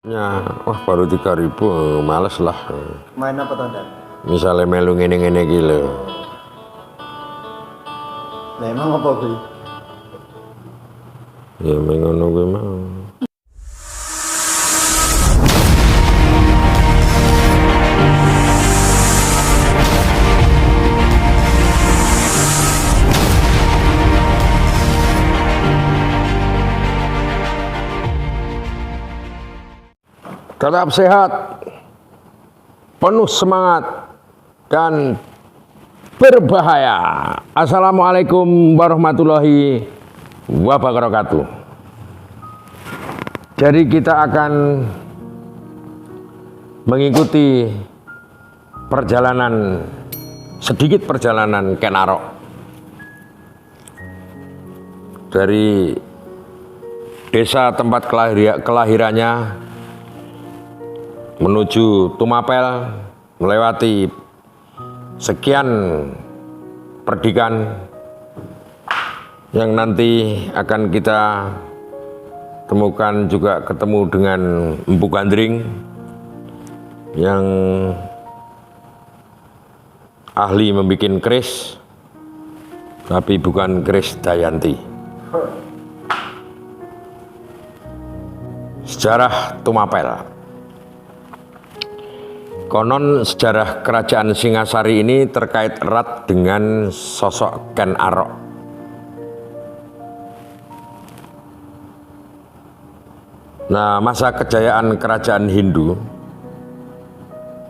Ya, wah baru 3.000, males lah. Main apa tuh Dan? Misalnya melu ngene-ngene iki lho. Nah emang apa gue? Ya mengono kuwi mau. Tetap sehat, penuh semangat, dan berbahaya. Assalamualaikum warahmatullahi wabarakatuh. Jadi kita akan mengikuti sedikit perjalanan Ken Arok dari desa tempat kelahirannya menuju Tumapel, melewati sekian perdikan yang nanti akan kita temukan, juga ketemu dengan Empu Gandring yang ahli membuat keris, tapi bukan keris Dayanti. Sejarah Tumapel. Konon sejarah kerajaan Singasari ini terkait erat dengan sosok Ken Arok. Nah, masa kejayaan kerajaan Hindu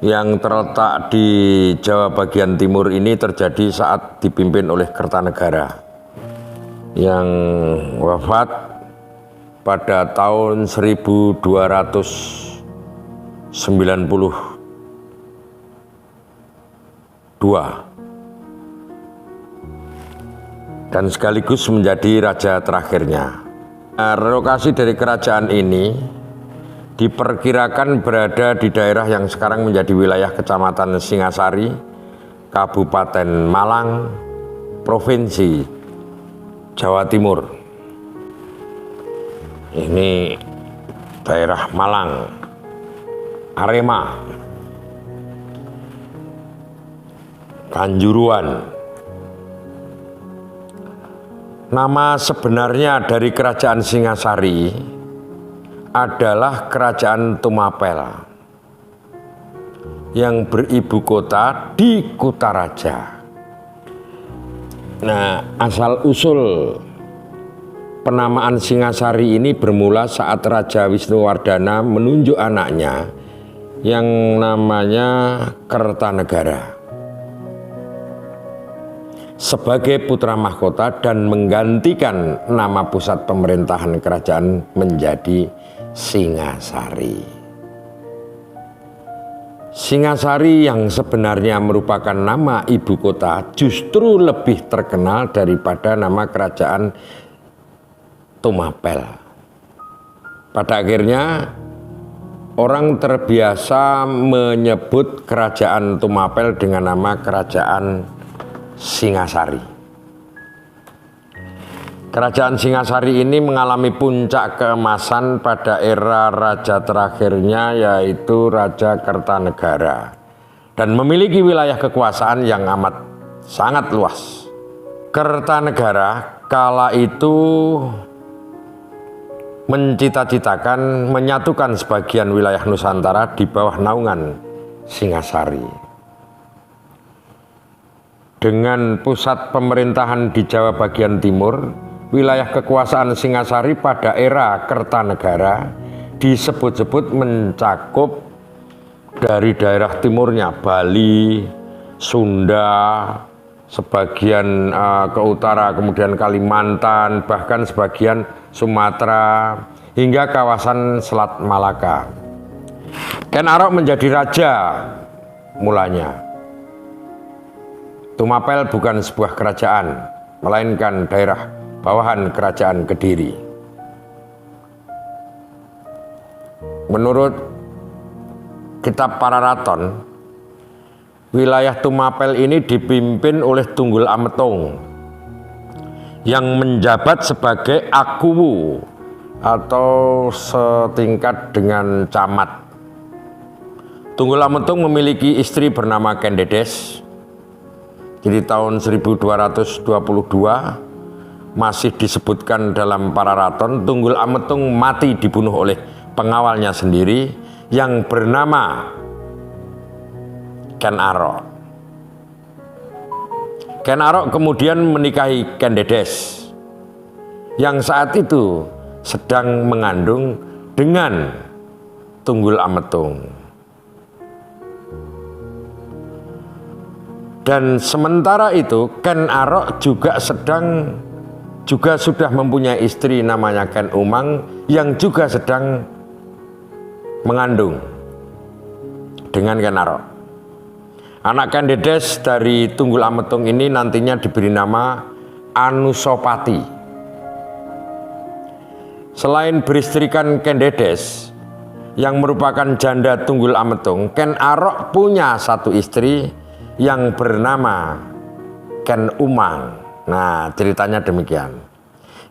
yang terletak di Jawa bagian timur ini terjadi saat dipimpin oleh Kertanegara yang wafat pada tahun 1292 dan sekaligus menjadi raja terakhirnya. Nah, relokasi dari kerajaan ini diperkirakan berada di daerah yang sekarang menjadi wilayah Kecamatan Singasari, Kabupaten Malang, Provinsi Jawa Timur. Ini daerah Malang, Arema, Kanjuruan. Nama sebenarnya dari kerajaan Singasari adalah Kerajaan Tumapel yang beribu kota di Kutaraja. Nah, asal usul penamaan Singasari ini bermula saat Raja Wisnuwardana menunjuk anaknya yang namanya Kertanegara sebagai putra mahkota dan menggantikan nama pusat pemerintahan kerajaan menjadi Singasari. Singasari yang sebenarnya merupakan nama ibu kota justru lebih terkenal daripada nama kerajaan Tumapel. Pada akhirnya orang terbiasa menyebut kerajaan Tumapel dengan nama Kerajaan Singasari. Kerajaan Singasari ini mengalami puncak keemasan pada era raja terakhirnya, yaitu Raja Kertanegara, dan memiliki wilayah kekuasaan yang amat sangat luas. Kertanegara kala itu mencita-citakan menyatukan sebagian wilayah Nusantara di bawah naungan Singasari. Dengan pusat pemerintahan di Jawa bagian timur, wilayah kekuasaan Singasari pada era Kertanegara disebut-sebut mencakup dari daerah timurnya Bali, Sunda, sebagian ke utara, kemudian Kalimantan, bahkan sebagian Sumatera, hingga kawasan Selat Malaka. Ken Arok menjadi raja mulanya. Tumapel bukan sebuah kerajaan, melainkan daerah bawahan kerajaan Kediri. Menurut kitab Pararaton, wilayah Tumapel ini dipimpin oleh Tunggul Ametung yang menjabat sebagai Akuwu atau setingkat dengan camat. Tunggul Ametung memiliki istri bernama Kendedes. Jadi tahun 1222 masih disebutkan dalam Pararaton, Tunggul Ametung mati dibunuh oleh pengawalnya sendiri yang bernama Ken Arok. Ken Arok kemudian menikahi Kendedes yang saat itu sedang mengandung dengan Tunggul Ametung. Dan sementara itu Ken Arok juga sudah mempunyai istri namanya Ken Umang yang juga sedang mengandung dengan Ken Arok. Anak Kendedes dari Tunggul Ametung ini nantinya diberi nama Anusapati. Selain beristrikan Kendedes yang merupakan janda Tunggul Ametung, Ken Arok punya satu istri yang bernama Ken Umang. Nah, ceritanya demikian.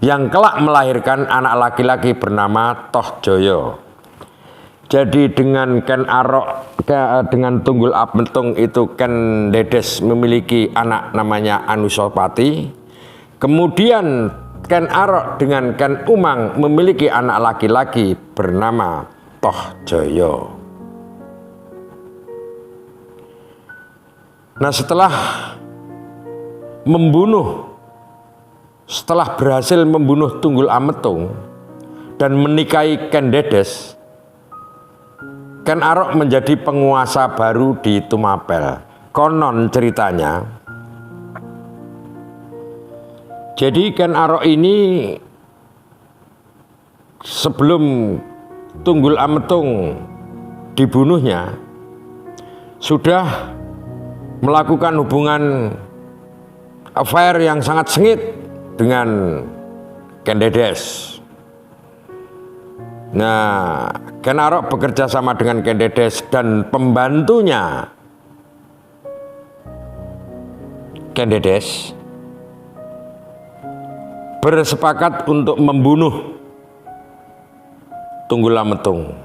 Yang kelak melahirkan anak laki-laki bernama Toh Joyo. Jadi dengan Ken Arok, dengan Tunggul Ametung itu Kendedes memiliki anak namanya Anusapati. Kemudian Ken Arok dengan Ken Umang memiliki anak laki-laki bernama Toh Joyo. Nah, setelah berhasil membunuh Tunggul Ametung dan menikahi Kendedes, Ken Arok menjadi penguasa baru di Tumapel. Konon ceritanya, jadi Ken Arok ini sebelum Tunggul Ametung dibunuhnya sudah melakukan hubungan affair yang sangat sengit dengan Kendedes. Nah, Ken Arok bekerja sama dengan Kendedes dan pembantunya Kendedes bersepakat untuk membunuh Tunggul Ametung.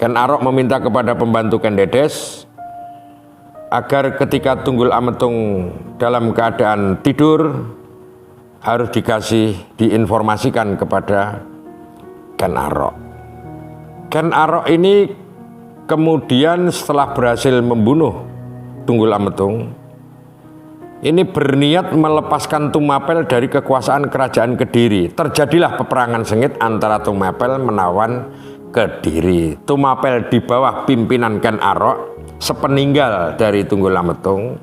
Ken Arok meminta kepada pembantu Kendedes agar ketika Tunggul Ametung dalam keadaan tidur harus diinformasikan kepada Ken Arok. Ken Arok ini kemudian setelah berhasil membunuh Tunggul Ametung, ini berniat melepaskan Tumapel dari kekuasaan kerajaan Kediri. Terjadilah peperangan sengit antara Tumapel menawan Kediri. Tumapel di bawah pimpinan Ken Arok sepeninggal dari Tunggul Ametung,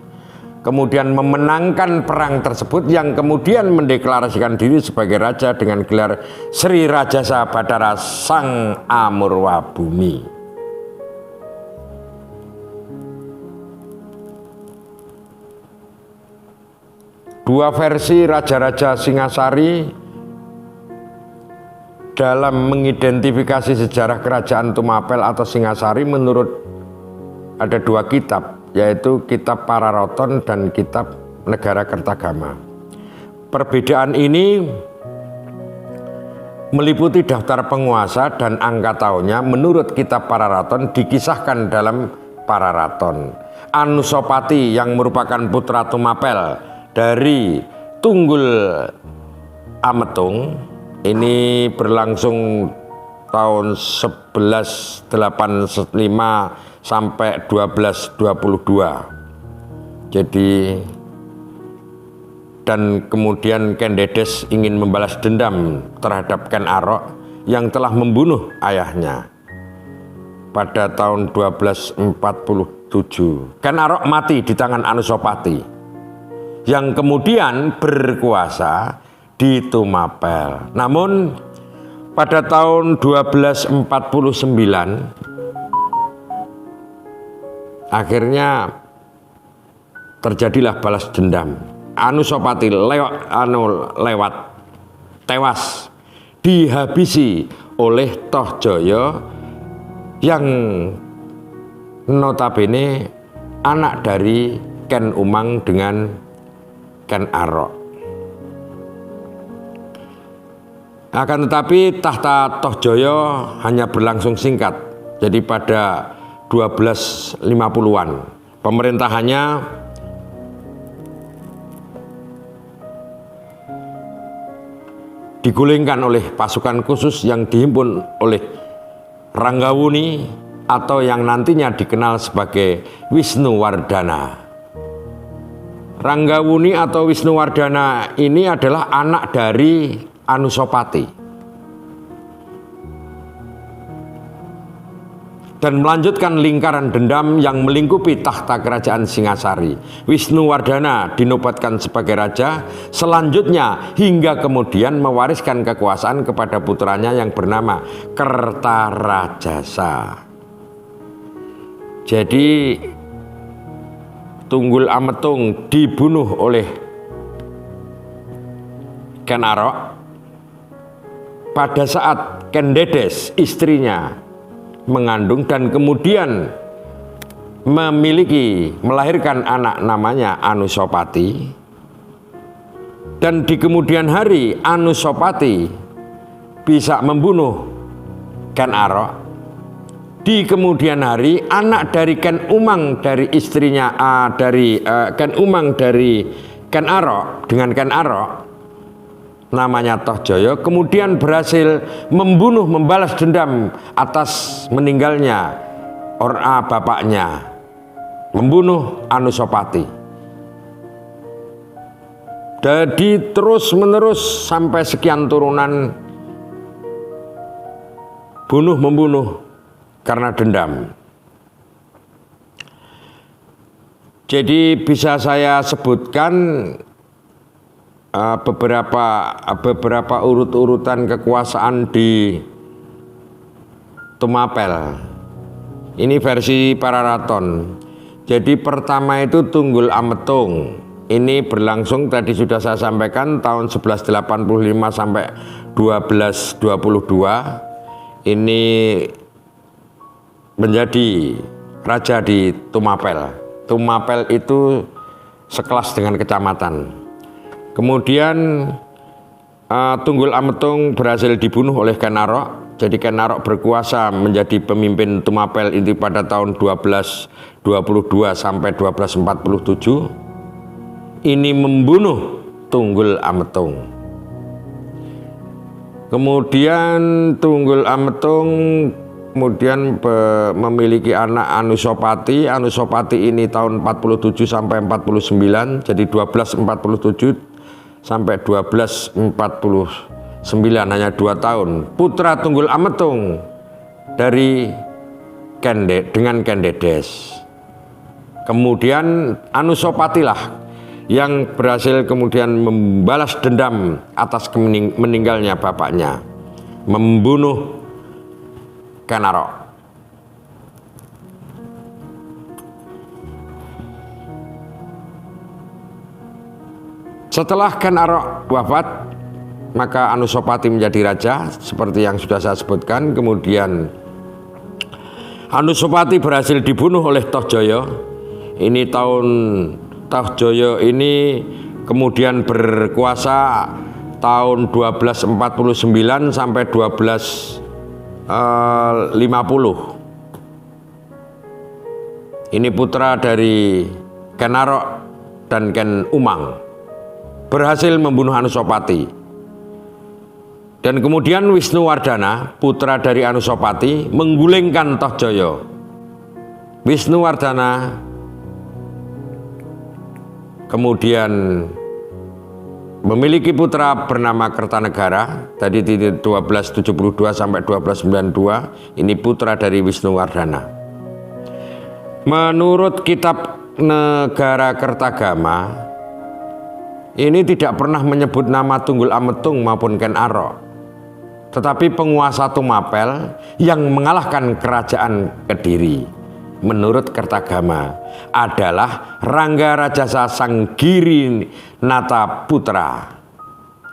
kemudian memenangkan perang tersebut yang kemudian mendeklarasikan diri sebagai raja dengan gelar Sri Rajasa Batara Sang Amurwa Bumi. Dua versi Raja-Raja Singasari dalam mengidentifikasi sejarah kerajaan Tumapel atau Singasari menurut ada dua kitab, yaitu Kitab Pararaton dan Kitab Negara Kertagama. Perbedaan ini meliputi daftar penguasa dan angka tahunnya. Menurut Kitab Pararaton dikisahkan dalam Pararaton, Anusapati yang merupakan putra Tumapel dari Tunggul Ametung ini berlangsung tahun 1185 sampai 1222. Jadi dan kemudian Kendedes ingin membalas dendam terhadap Ken Arok yang telah membunuh ayahnya pada tahun 1247. Ken Arok mati di tangan Anusapati yang kemudian berkuasa di Tumapel. Namun pada tahun 1249 akhirnya terjadilah balas dendam. Anusapati lewat tewas dihabisi oleh Toh Joyo yang notabene anak dari Ken Umang dengan Ken Arok. Akan tetapi tahta Tohjoyo hanya berlangsung singkat. Jadi pada 1250-an pemerintahannya digulingkan oleh pasukan khusus yang dihimpun oleh Ranggawuni atau yang nantinya dikenal sebagai Wisnuwardana. Ranggawuni atau Wisnuwardana ini adalah anak dari Anusapati dan melanjutkan lingkaran dendam yang melingkupi tahta kerajaan Singasari. Wisnuwardana dinobatkan sebagai raja selanjutnya hingga kemudian mewariskan kekuasaan kepada putranya yang bernama Kertarajasa. Jadi Tunggul Ametung dibunuh oleh Ken Arok pada saat Ken Dedes istrinya mengandung dan kemudian melahirkan anak namanya Anusapati, dan di kemudian hari Anusapati bisa membunuh Ken Arok. Di kemudian hari anak dari Ken Umang dari istrinya Ken Umang dari Ken Arok dengan Ken Arok namanya Tohjoyo kemudian berhasil membalas dendam atas meninggalnya bapaknya, membunuh Anusapati. Jadi terus menerus sampai sekian turunan membunuh karena dendam. Jadi bisa saya sebutkan beberapa urut-urutan kekuasaan di Tumapel. Ini versi Pararaton. Jadi pertama itu Tunggul Ametung. Ini berlangsung tadi sudah saya sampaikan tahun 1185 sampai 1222. Ini menjadi raja di Tumapel. Tumapel itu sekelas dengan kecamatan. Kemudian Tunggul Ametung berhasil dibunuh oleh Ken Arok. Jadi Ken Arok berkuasa menjadi pemimpin Tumapel itu pada tahun 1222 sampai 1247. Ini membunuh Tunggul Ametung. Kemudian Tunggul Ametung memiliki anak Anusapati. Anusapati ini tahun 47 sampai 49. Jadi 1247 sampai 1249 hanya 2 tahun. Putra Tunggul Ametung dari dengan Ken Dedes. Kemudian Anusapati lah yang berhasil kemudian membalas dendam atas meninggalnya bapaknya, membunuh Ken Arok. Setelah Ken Arok wafat, maka Anusapati menjadi raja seperti yang sudah saya sebutkan. Kemudian Anusapati berhasil dibunuh oleh Tohjoyo. Ini Tohjoyo ini kemudian berkuasa tahun 1249 sampai 1250. Ini putra dari Ken Arok dan Ken Umang. Berhasil membunuh Anusapati. Dan kemudian Wisnuwardana, putra dari Anusapati, menggulingkan Tohjoyo. Wisnuwardana kemudian memiliki putra bernama Kertanegara. Tadi di 1272 sampai 1292. Ini putra dari Wisnuwardana. Menurut kitab Negara Kertagama, ini tidak pernah menyebut nama Tunggul Ametung maupun Ken Arok, tetapi penguasa Tumapel yang mengalahkan kerajaan Kediri menurut Kertagama adalah Ranggarajasa Sanggiri Nata Putra.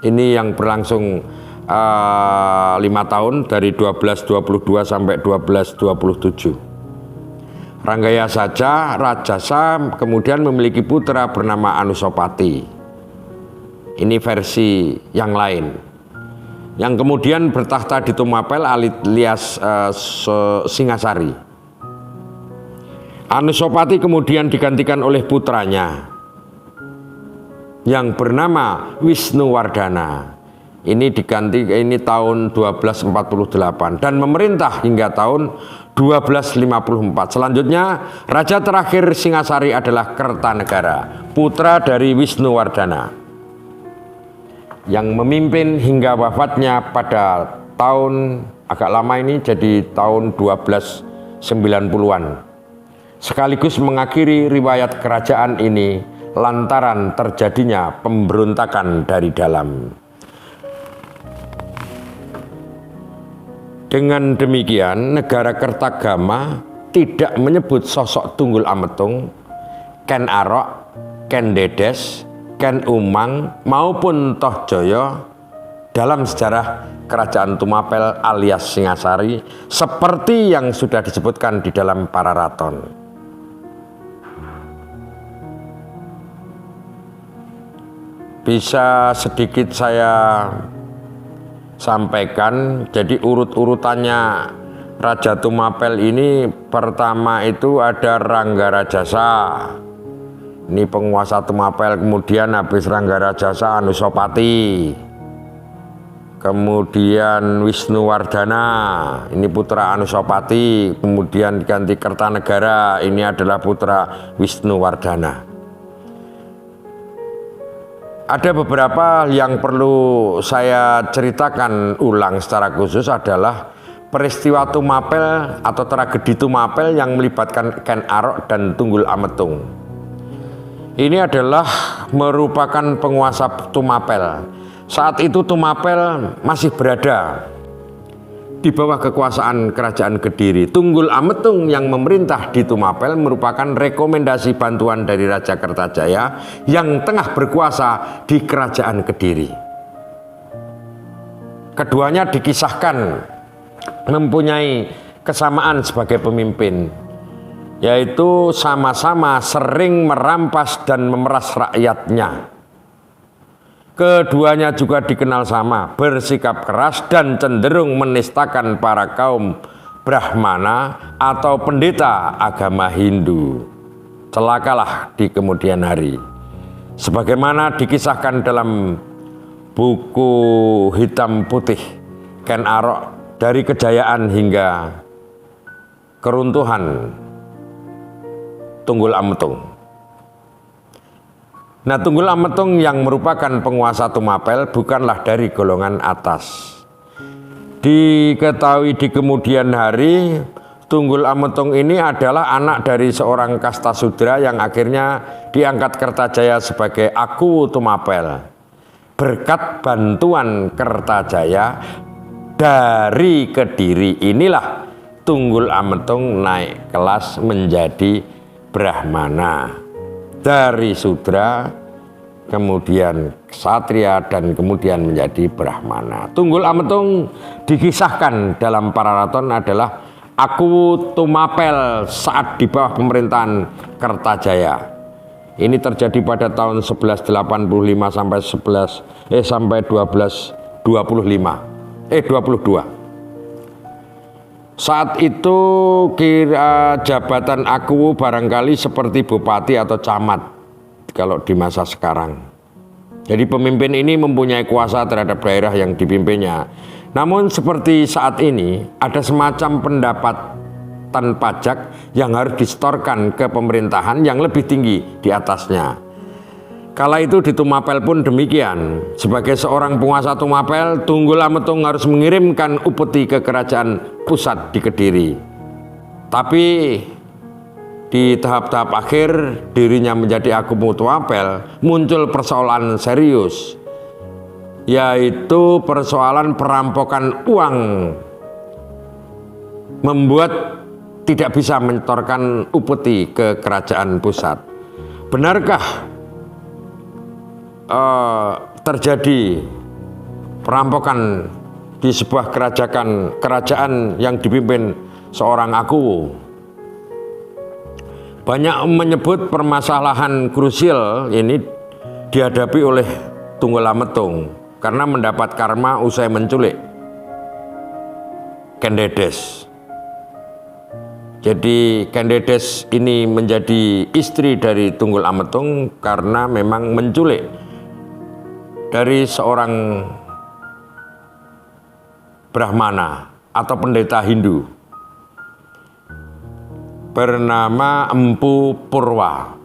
Ini yang berlangsung 5 tahun dari 1222 sampai 1227. Rajasa kemudian memiliki putra bernama Anusapati. Ini versi yang lain. yang kemudian bertahta di Tumapel alias Singasari. Anusapati kemudian digantikan oleh putranya yang bernama Wisnuwardana. Ini tahun 1248 dan memerintah hingga tahun 1254. Selanjutnya raja terakhir Singasari adalah Kertanegara, putra dari Wisnuwardana, yang memimpin hingga wafatnya pada tahun agak lama ini jadi tahun 1290-an. Sekaligus mengakhiri riwayat kerajaan ini lantaran terjadinya pemberontakan dari dalam. Dengan demikian, negara Kertagama tidak menyebut sosok Tunggul Ametung, Ken Arok, Ken Dedes, Ken Umang maupun Tohjoyo dalam sejarah kerajaan Tumapel alias Singasari seperti yang sudah disebutkan di dalam Pararaton. Bisa sedikit saya sampaikan, jadi urut-urutannya Raja Tumapel ini pertama itu ada Ranggarajasa. Ini penguasa Tumapel, kemudian habis Ranggarajasa Anusapati, kemudian Wisnuwardana, ini putra Anusapati, kemudian diganti Kertanegara, ini adalah putra Wisnuwardana. Ada beberapa yang perlu saya ceritakan ulang secara khusus adalah peristiwa Tumapel atau tragedi Tumapel yang melibatkan Ken Arok dan Tunggul Ametung. Ini adalah merupakan penguasa Tumapel. Saat itu Tumapel masih berada di bawah kekuasaan kerajaan Kediri. Tunggul Ametung yang memerintah di Tumapel merupakan rekomendasi bantuan dari Raja Kertajaya yang tengah berkuasa di kerajaan Kediri. Keduanya dikisahkan mempunyai kesamaan sebagai pemimpin, yaitu sama-sama sering merampas dan memeras rakyatnya. Keduanya juga dikenal sama, bersikap keras dan cenderung menistakan para kaum Brahmana atau pendeta agama Hindu. Celakalah di kemudian hari. Sebagaimana dikisahkan dalam buku hitam putih Ken Arok, dari kejayaan hingga keruntuhan Tunggul Ametung. Nah, Tunggul Ametung yang merupakan penguasa Tumapel bukanlah dari golongan atas. Diketahui di kemudian hari, Tunggul Ametung ini adalah anak dari seorang kasta sudra yang akhirnya diangkat Kertajaya sebagai Aku Tumapel. Berkat bantuan Kertajaya dari Kediri inilah Tunggul Ametung naik kelas menjadi Brahmana. Dari sudra, kemudian ksatria, dan kemudian menjadi Brahmana. Tunggul Ametung dikisahkan dalam Pararaton adalah Aku Tumapel saat di bawah pemerintahan Kertajaya. Ini terjadi pada tahun 1185 sampai 22. Saat itu kira jabatan Aku barangkali seperti bupati atau camat kalau di masa sekarang. Jadi pemimpin ini mempunyai kuasa terhadap daerah yang dipimpinnya. Namun seperti saat ini ada semacam pendapatan pajak yang harus disetorkan ke pemerintahan yang lebih tinggi di atasnya. Kala itu di Tumapel pun demikian. Sebagai seorang penguasa Tumapel, Tunggul Ametung harus mengirimkan upeti ke kerajaan pusat di Kediri. Tapi di tahap-tahap akhir dirinya menjadi Aku Tumapel, muncul persoalan serius, yaitu persoalan perampokan uang, membuat tidak bisa menyetorkan upeti ke kerajaan pusat. Benarkah terjadi perampokan di sebuah kerajaan yang dipimpin seorang Aku? Banyak menyebut permasalahan krusial ini dihadapi oleh Tunggul Ametung. karena mendapat karma usai menculik Ken Dedes. Jadi Ken Dedes ini menjadi istri dari Tunggul Ametung karena memang menculik dari seorang Brahmana atau pendeta Hindu bernama Empu Purwa.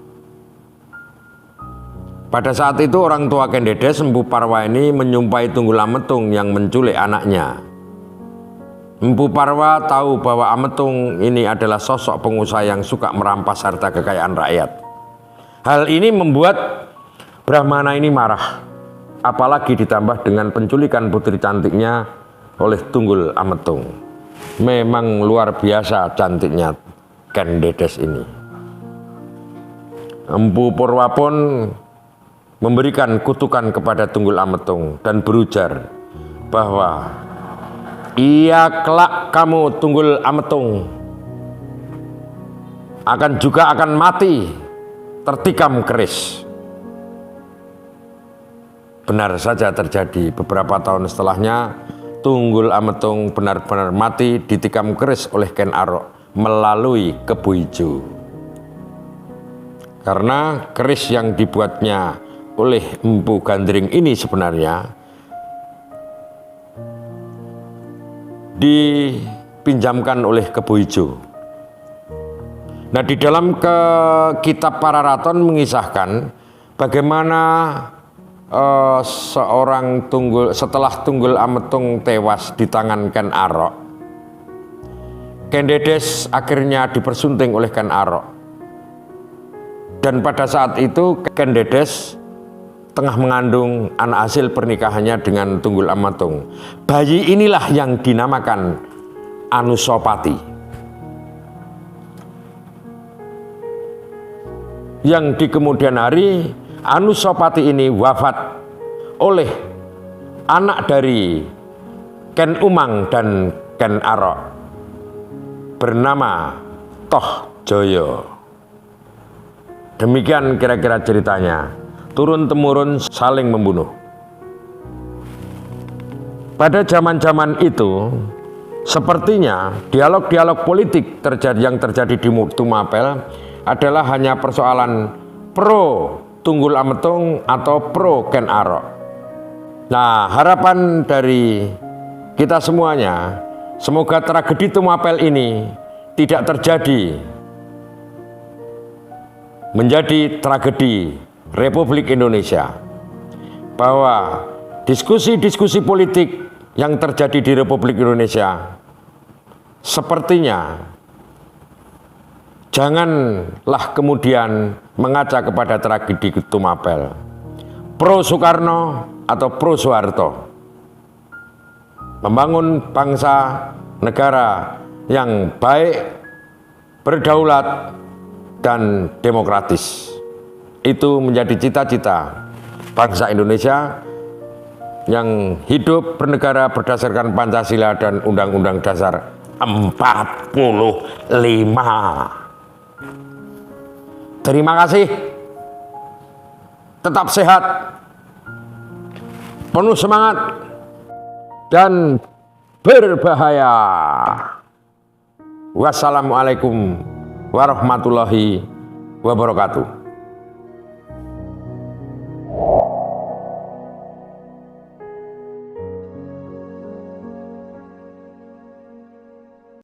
Pada saat itu orang tua Ken Dedes, Empu Parwa ini menyumpahi Tunggul Ametung yang menculik anaknya. Empu Parwa tahu bahwa Ametung ini adalah sosok pengusaha yang suka merampas harta kekayaan rakyat. Hal ini membuat Brahmana ini marah, apalagi ditambah dengan penculikan putri cantiknya oleh Tunggul Ametung. Memang luar biasa cantiknya Ken Dedes ini. Empu Purwa pun memberikan kutukan kepada Tunggul Ametung dan berujar bahwa ia kelak kamu Tunggul Ametung akan mati tertikam keris. Benar saja terjadi. Beberapa tahun setelahnya Tunggul Ametung benar-benar mati ditikam keris oleh Ken Arok melalui Kebu Ijo. Karena keris yang dibuatnya oleh Empu Gandring ini sebenarnya dipinjamkan oleh Kebu Ijo. Nah, di dalam kitab Pararaton mengisahkan bagaimana setelah Tunggul Ametung tewas di tangan Ken Arok, Ken Dedes akhirnya dipersunting oleh Ken Arok. Dan pada saat itu Ken Dedes tengah mengandung anak hasil pernikahannya dengan Tunggul Ametung. Bayi inilah yang dinamakan Anusapati. Yang di kemudian hari Anusapati ini wafat oleh anak dari Ken Umang dan Ken Arok bernama Toh Joyo. Demikian kira-kira ceritanya. Turun-temurun saling membunuh. Pada zaman-zaman itu, sepertinya dialog-dialog politik yang terjadi di Tumapel adalah hanya persoalan pro Tunggul Ametung atau pro Ken Arok. Nah, harapan dari kita semuanya, semoga tragedi Tumapel ini tidak terjadi menjadi tragedi Republik Indonesia, bahwa diskusi-diskusi politik yang terjadi di Republik Indonesia sepertinya janganlah kemudian mengaca kepada tragedi Tumapel, pro Soekarno atau pro Soeharto, membangun bangsa negara yang baik, berdaulat, dan demokratis. Itu menjadi cita-cita bangsa Indonesia yang hidup bernegara berdasarkan Pancasila dan Undang-Undang Dasar 45. Terima kasih. Tetap sehat, penuh semangat, dan berbahaya. Wassalamualaikum warahmatullahi wabarakatuh.